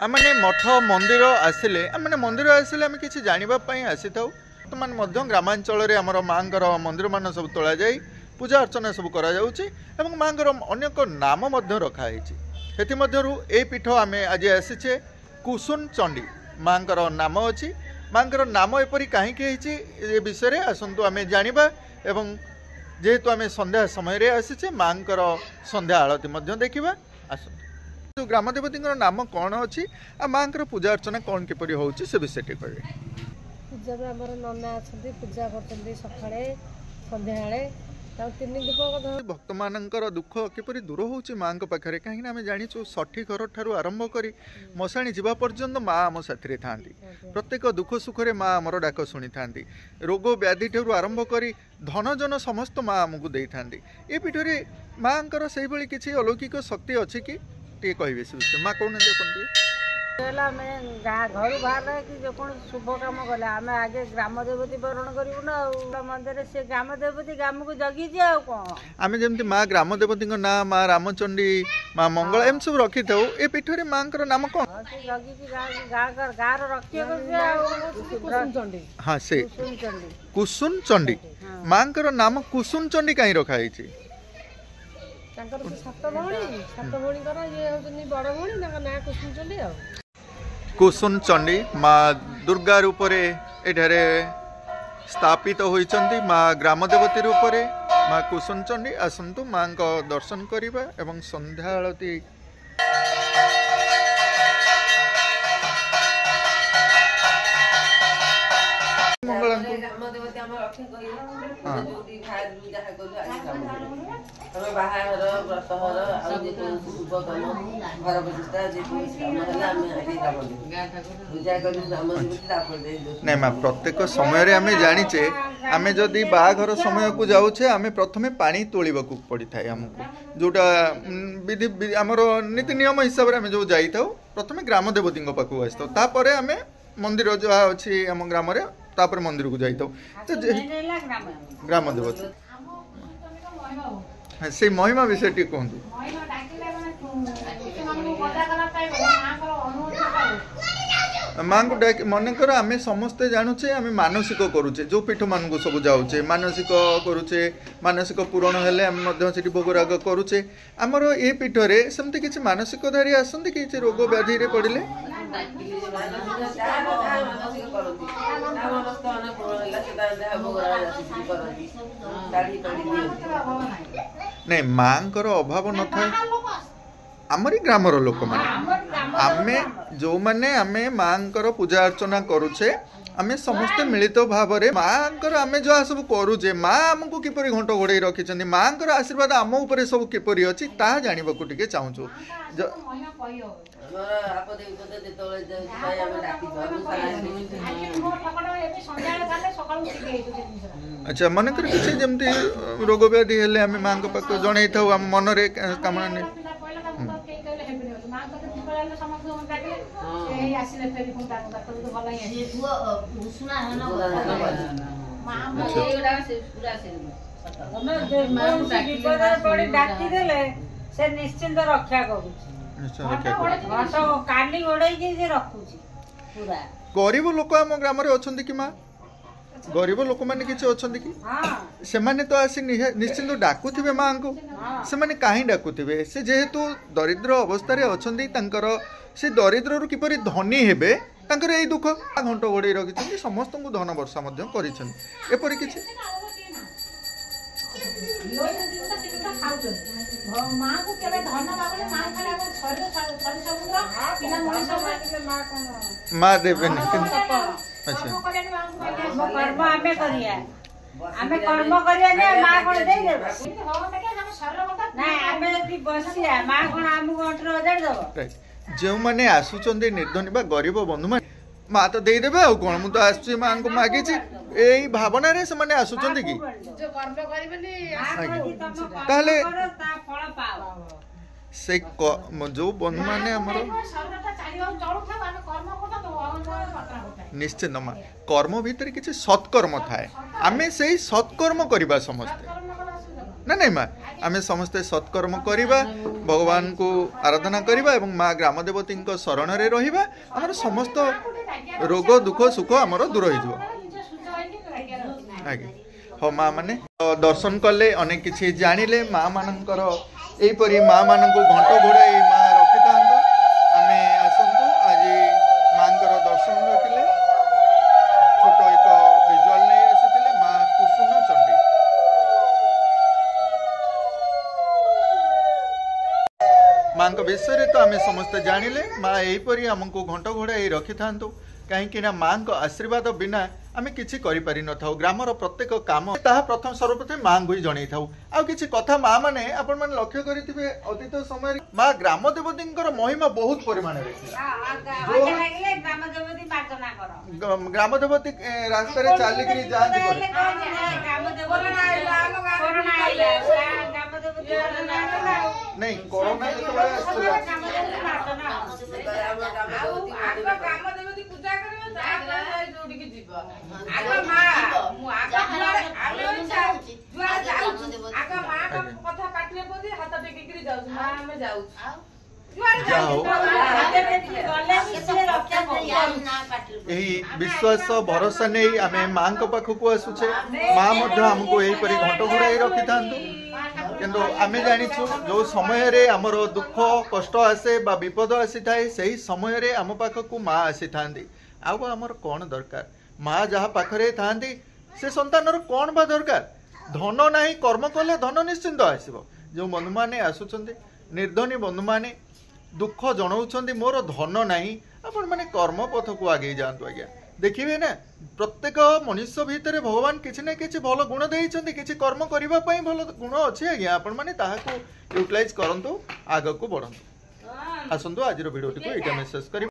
आमने मठ मंदिर आसिले आमने मंदिर आसिले आम किसी जानापी आसी था बर्तमान ग्रामांचल आमर माँ मंदिर मान सब तोला जाए पूजा अर्चना सब करा माँ अनेक नाम रखाई से पीठ आम आज आसीचे कुसुन चंडी माँ नाम अच्छी माँ नाम एपरी कहीं विषय आसतु आम जाना एवं जेहेतु आम संध्या समय आसीचे माँ संध्या आलती देखा आसतु ग्राम देवती नाम कौन अच्छी आ माँ पूजा अर्चना कौन किपर हो विषय टी कहे पूजा आमर नना अच्छा पूजा कर सकाଳେ संध्या भक्त मानकर दुख किपरि दूर होची माँ पाखे कहीं आम जाचु षठी घर ठार आरंभ कर मशाणी जावा पर्यंत माँ आम साथी था प्रत्येक दुख सुखरे माँ आमर डाक शुणी था रोग व्याधि ठार आरंभ कर धन जन समस्त माँ आमको दे था ये पीठरे माँ से किसी अलौकिक शक्ति अच्छी कि टे कहे से विषय माँ कौन घर बाहर कि जो कौन शुभ कम गले आम आगे ग्राम देवती वरण करूँ ना मंदिर से ग्राम देवती ग्राम को जगी कौन आम जमी माँ ग्राम देवती ना माँ रामचंडी माँ मंगला एम सब रखी था ये पीठरे माँ नाम कौन हाँ से कुसुन चंडी माँ नाम कुसुन चंडी कहीं रखाई कुसुन चंडी माँ दुर्गा रूप एठारे स्थापित होइचंती माँ ग्राम देवती रूप माँ कुसुन चंडी आसतु माँ दर्शन करवा एवं संध्या आलती नहीं माँ प्रत्येक समय आम जाचे आम जदि बाघर समय को जाऊे आम प्रथम पानी तोड़ा पड़ी था आमको जोटा विधि आमर नीति नियम हिसाब से जो जाई प्रथम ग्राम देवती पाखक आसतापर आम मंदिर जहाँ अच्छी आम ग्राम तापर मंदिर को जाई ग्राम देवती हाँ से महिमा विषय टी कहतु माँ को डाक मनकर आम समस्ते जानूचे आम मानसिक करुचे जो पीठ मान को सब जाऊे मानसिक करुचे मानसिक पूरण हेले आम भोगराग करुचे आमर ये पीठरे सेमती किसी मानसिकधारी आसती कि रोग व्याधि पड़े नहीं माँ अभाव न था आमरी ग्रामर लोक मैंने जो मैंने आमे माँ पूजा अर्चना करुचे आमे समस्ते मिलित भाव में माँ आम जो सब करुचे माँ आमको किपरि घंट घोड़े रखी माँ आशीर्वाद आम उपर सब किपरि अच्छी ता जानवा टे चाहूँ अच्छा मनकर किसी जमती रोग व्याधि हेले आम माँ पाख जन था मनरे कामना निश्चिंत रक्षा गरीब लोक आम ग्राम अच्छा कि माँ गरीब लोक मैंने किसी अच्छा कि से माने तो आसी निश्चिंत डाकुवे माँ को से माने कहीं डाकुवे से जेहेतु दरिद्र अवस्था अच्छा से दरिद्र किपरि धनी हेबे तांकर एई दुख घंट घोड़े रखी समस्त को धन वर्षा एपरि किछि माँ देवे जो मैंने आसुचंद निर्धनी बा गरीब बंधु मान माँ तो देदेवे आ कौन मुझे आसुची माँ को मागी यही भावना रे से मैंने आसुचंद कि ताले से जो बंधु माने हमरो निश्चित माँ कर्म भितर किसी सत्कर्म थाए आमे से सत्कर्म करवा समस्ते ना नहीं माँ आम समस्ते सत्कर्म करवा भगवान को आराधना करवा एवं माँ ग्राम देवती शरण में रहा आम समस्त रोग दुख सुख आमर दूर हो हाँ माँ मैंने दर्शन कले अनेक किसी जानिले माँ मानकर यहीपरी माँ मान घंट घोड़ाई माँ रखि था आम आसतु आज माँ दर्शन रखिले छोट एक विजुआल नहीं आसी माँ कुसुम चंडी माँ विषय तो आम समस्ते जानिले माँ यहीपरी आमको घंट घोड़ाई रखि था कहीं माँ आशीर्वाद बिना आम किसी करि न था ग्रामर प्रत्येक काम ताहा प्रथम सर्वप्रथम माँ को ही जन था आ कि कथा माँ मैंने आपण मैंने लक्ष्य करेंगे अतीत समय माँ ग्राम देवती महिमा बहुत परिमाण ग्राम देवती रास्ता चलिक जाती नहीं कोरोना विश्वास भरोसा नहीं आम माँ पाखक आसुचे माँ आमको यहीपरि घंट घोड़ाई रखि था किंतु आम जाचु जो समय रे आमर दुख कष्ट आसे बा विपद आसी थाए सही समय रे आम पाखक माँ आसी था आमर कौन दरकार माँ जहाँ पाखरे था से संतान कौन बा दरकार धन नहीं कर्म कले धन निश्चिंत आसब जो बंधु मैंने आसुंच निर्धनी बंधु मैंने दुख जनाऊँ मोर धन नहीं आपण मैंने कर्म पथ को आगे जातु आज्ञा देखिए ना प्रत्येक मनुष्य भितर भगवान किसी ना कि भल गुण देते किसी कर्म करने भल गुण अच्छे आज्ञा आपण मैंने यूटिलाइज करंतु आग को बढ़ंतु आसतु आज भिडियो टी को ये मेसेज कर